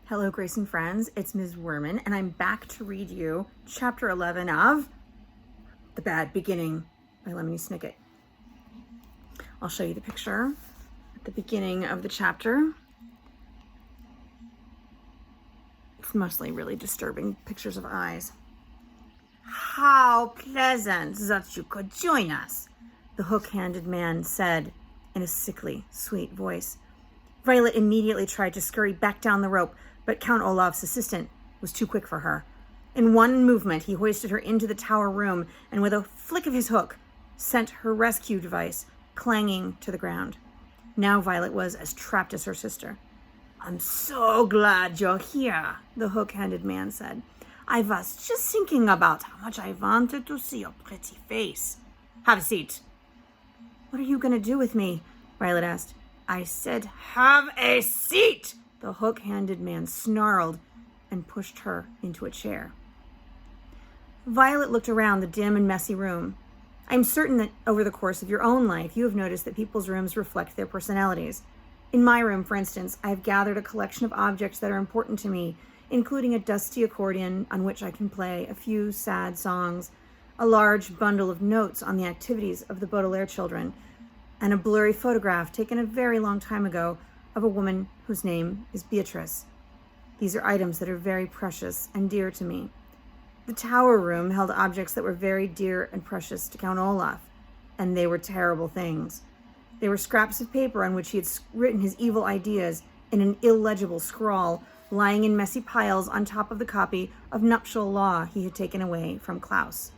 Hello, Grayson friends. It's Ms. Wurman, and I'm back to read you Chapter 11 of The Bad Beginning by Lemony Snicket. I'll show you the picture at the beginning of the chapter. It's mostly really disturbing pictures of eyes. "How pleasant that you could join us," the hook-handed man said in a sickly, sweet voice. Violet immediately tried to scurry back down the rope, but Count Olaf's assistant was too quick for her. In one movement, he hoisted her into the tower room and with a flick of his hook, sent her rescue device clanging to the ground. Now Violet was as trapped as her sister. "I'm so glad you're here," the hook-handed man said. "I was just thinking about how much I wanted to see your pretty face. Have a seat." "What are you going to do with me?" Violet asked. "I said, have a seat!" The hook-handed man snarled and pushed her into a chair. Violet looked around the dim and messy room. I'm certain that over the course of your own life, you have noticed that people's rooms reflect their personalities. In my room, for instance, I have gathered a collection of objects that are important to me, including a dusty accordion on which I can play a few sad songs, a large bundle of notes on the activities of the Baudelaire children, and a blurry photograph taken a very long time ago of a woman whose name is Beatrice. These are items that are very precious and dear to me. The tower room held objects that were very dear and precious to Count Olaf, and they were terrible things. They were scraps of paper on which he had written his evil ideas in an illegible scrawl, lying in messy piles on top of the copy of nuptial law he had taken away from Klaus.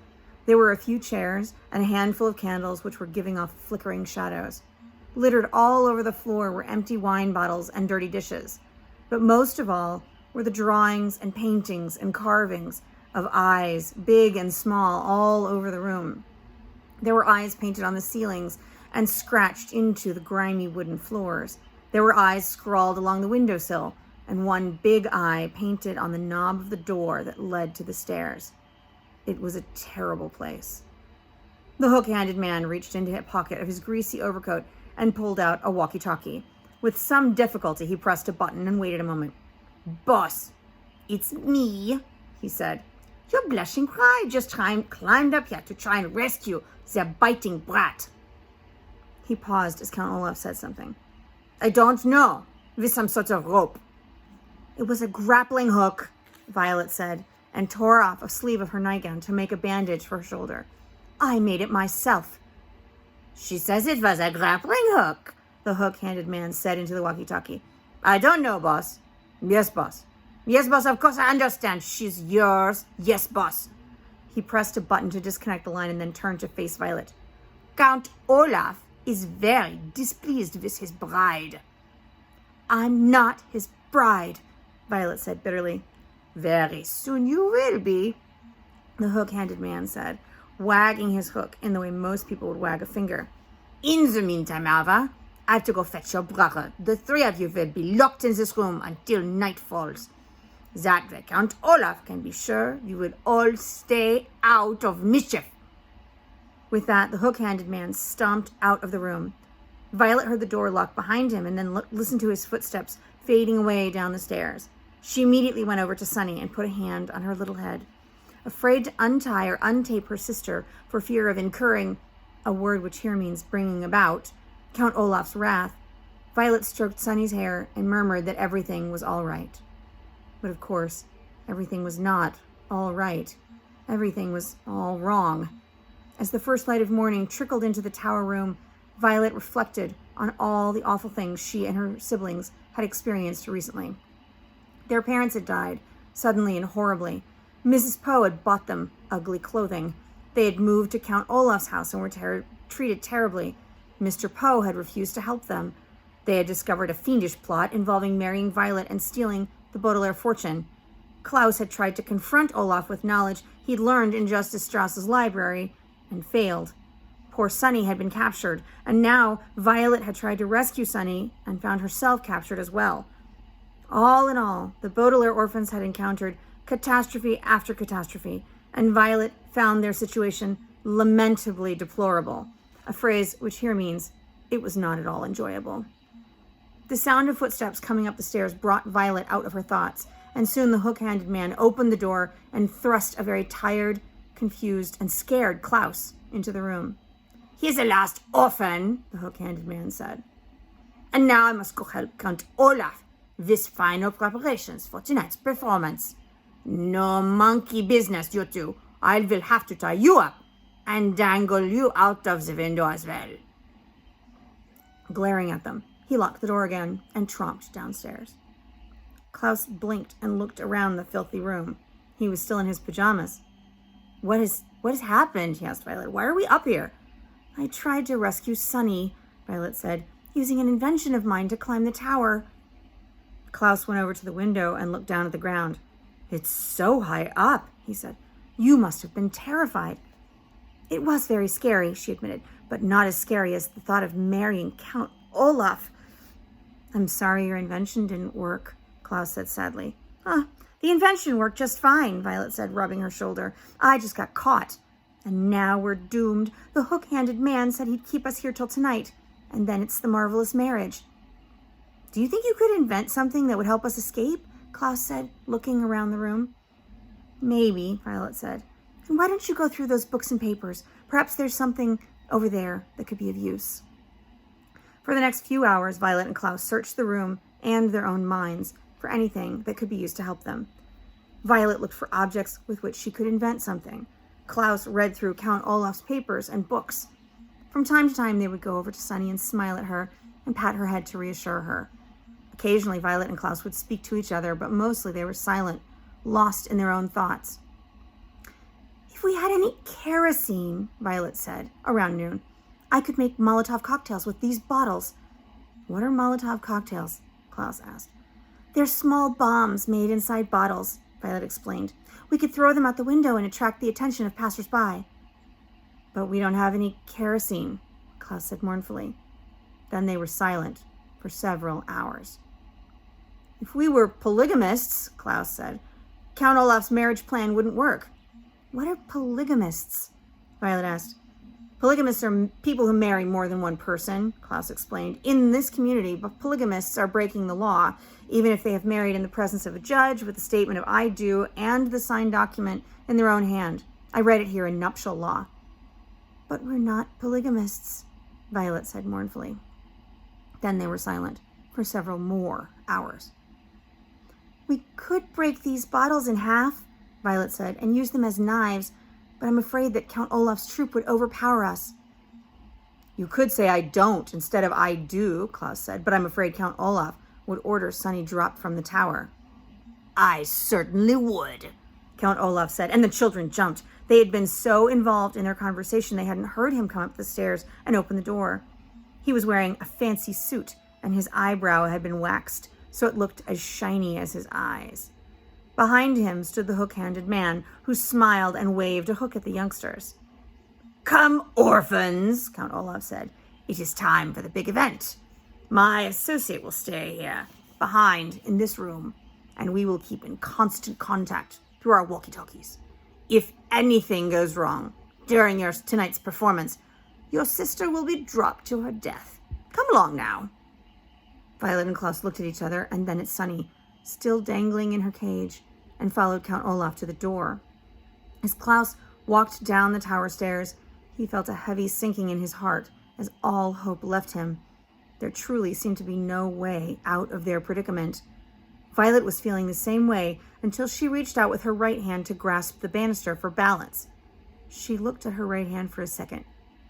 There were a few chairs and a handful of candles which were giving off flickering shadows. Littered all over the floor were empty wine bottles and dirty dishes. But most of all were the drawings and paintings and carvings of eyes, big and small, all over the room. There were eyes painted on the ceilings and scratched into the grimy wooden floors. There were eyes scrawled along the windowsill, and one big eye painted on the knob of the door that led to the stairs. It was a terrible place. The hook-handed man reached into a pocket of his greasy overcoat and pulled out a walkie-talkie. With some difficulty, he pressed a button and waited a moment. "Boss, it's me," he said. "Your blushing pride just climbed up here to try and rescue the biting brat." He paused as Count Olaf said something. "I don't know, with some sort of rope." "It was a grappling hook," Violet said, and tore off a sleeve of her nightgown to make a bandage for her shoulder. "I made it myself." "She says it was a grappling hook," the hook-handed man said into the walkie-talkie. "I don't know, boss." "Yes, boss. Yes, boss, of course I understand. She's yours. Yes, boss." He pressed a button to disconnect the line and then turned to face Violet. "Count Olaf is very displeased with his bride." "I'm not his bride," Violet said bitterly. "Very soon you will be," the hook-handed man said, wagging his hook in the way most people would wag a finger. "In the meantime, however, I have to go fetch your brother. The three of you will be locked in this room until night falls. That way, Count Olaf can be sure you will all stay out of mischief." With that, the hook-handed man stomped out of the room. Violet heard the door lock behind him and then listened to his footsteps fading away down the stairs. She immediately went over to Sunny and put a hand on her little head. Afraid to untie or untape her sister for fear of incurring, a word which here means bringing about, Count Olaf's wrath, Violet stroked Sunny's hair and murmured that everything was all right. But of course, everything was not all right. Everything was all wrong. As the first light of morning trickled into the tower room, Violet reflected on all the awful things she and her siblings had experienced recently. Their parents had died, suddenly and horribly. Mrs. Poe had bought them ugly clothing. They had moved to Count Olaf's house and were treated terribly. Mr. Poe had refused to help them. They had discovered a fiendish plot involving marrying Violet and stealing the Baudelaire fortune. Klaus had tried to confront Olaf with knowledge he'd learned in Justice Strauss's library and failed. Poor Sunny had been captured, and now Violet had tried to rescue Sunny and found herself captured as well. All in all, the Baudelaire orphans had encountered catastrophe after catastrophe, and Violet found their situation lamentably deplorable, a phrase which here means it was not at all enjoyable. The sound of footsteps coming up the stairs brought Violet out of her thoughts, and soon the hook-handed man opened the door and thrust a very tired, confused, and scared Klaus into the room. "He is a last orphan," the hook-handed man said. "And now I must go help Count Olaf with final preparations for tonight's performance. No monkey business, you two. I will have to tie you up and dangle you out of the window as well." Glaring at them, he locked the door again and tromped downstairs. Klaus blinked and looked around the filthy room. He was still in his pajamas. What has happened?" he asked Violet. "Why are we up here?" "I tried to rescue Sonny," Violet said, "using an invention of mine to climb the tower." Klaus went over to the window and looked down at the ground. "It's so high up," he said. "You must have been terrified." "It was very scary," she admitted, "but not as scary as the thought of marrying Count Olaf." "I'm sorry your invention didn't work," Klaus said sadly. The invention worked just fine," Violet said, rubbing her shoulder. "I just got caught. And now we're doomed. The hook-handed man said he'd keep us here till tonight, and then it's the marvelous marriage." "Do you think you could invent something that would help us escape?" Klaus said, looking around the room. "Maybe," Violet said. "And why don't you go through those books and papers? Perhaps there's something over there that could be of use." For the next few hours, Violet and Klaus searched the room and their own minds for anything that could be used to help them. Violet looked for objects with which she could invent something. Klaus read through Count Olaf's papers and books. From time to time, they would go over to Sunny and smile at her and pat her head to reassure her. Occasionally, Violet and Klaus would speak to each other, but mostly they were silent, lost in their own thoughts. "If we had any kerosene," Violet said, around noon, "I could make Molotov cocktails with these bottles." "What are Molotov cocktails?" Klaus asked. "They're small bombs made inside bottles," Violet explained. "We could throw them out the window and attract the attention of passers-by." "But we don't have any kerosene," Klaus said mournfully. Then they were silent for several hours. "If we were polygamists," Klaus said, "Count Olaf's marriage plan wouldn't work." "What are polygamists?" Violet asked. "Polygamists are people who marry more than one person," Klaus explained. "In this community, but polygamists are breaking the law, even if they have married in the presence of a judge with the statement of I do and the signed document in their own hand. I read it here in nuptial law." "But we're not polygamists," Violet said mournfully. Then they were silent for several more hours. "We could break these bottles in half," Violet said, "and use them as knives, but I'm afraid that Count Olaf's troop would overpower us." "You could say I don't instead of I do," Klaus said, "but I'm afraid Count Olaf would order Sonny dropped from the tower." "I certainly would," Count Olaf said, and the children jumped. They had been so involved in their conversation they hadn't heard him come up the stairs and open the door. He was wearing a fancy suit, and his eyebrow had been waxed, so it looked as shiny as his eyes. Behind him stood the hook-handed man, who smiled and waved a hook at the youngsters. "Come, orphans," Count Olaf said. "It is time for the big event. My associate will stay here, behind, in this room, and we will keep in constant contact through our walkie-talkies. If anything goes wrong during tonight's performance, your sister will be dropped to her death. Come along now." Violet and Klaus looked at each other, and then at Sunny, still dangling in her cage, and followed Count Olaf to the door. As Klaus walked down the tower stairs, he felt a heavy sinking in his heart as all hope left him. There truly seemed to be no way out of their predicament. Violet was feeling the same way until she reached out with her right hand to grasp the banister for balance. She looked at her right hand for a second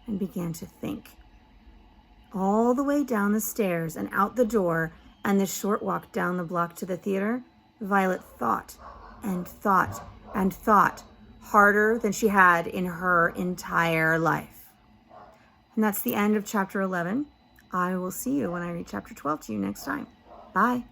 and began to think. All the way down the stairs and out the door and the short walk down the block to the theater, Violet thought and thought and thought harder than she had in her entire life. And that's the end of chapter 11. I will see you when I read chapter 12 to you next time. Bye.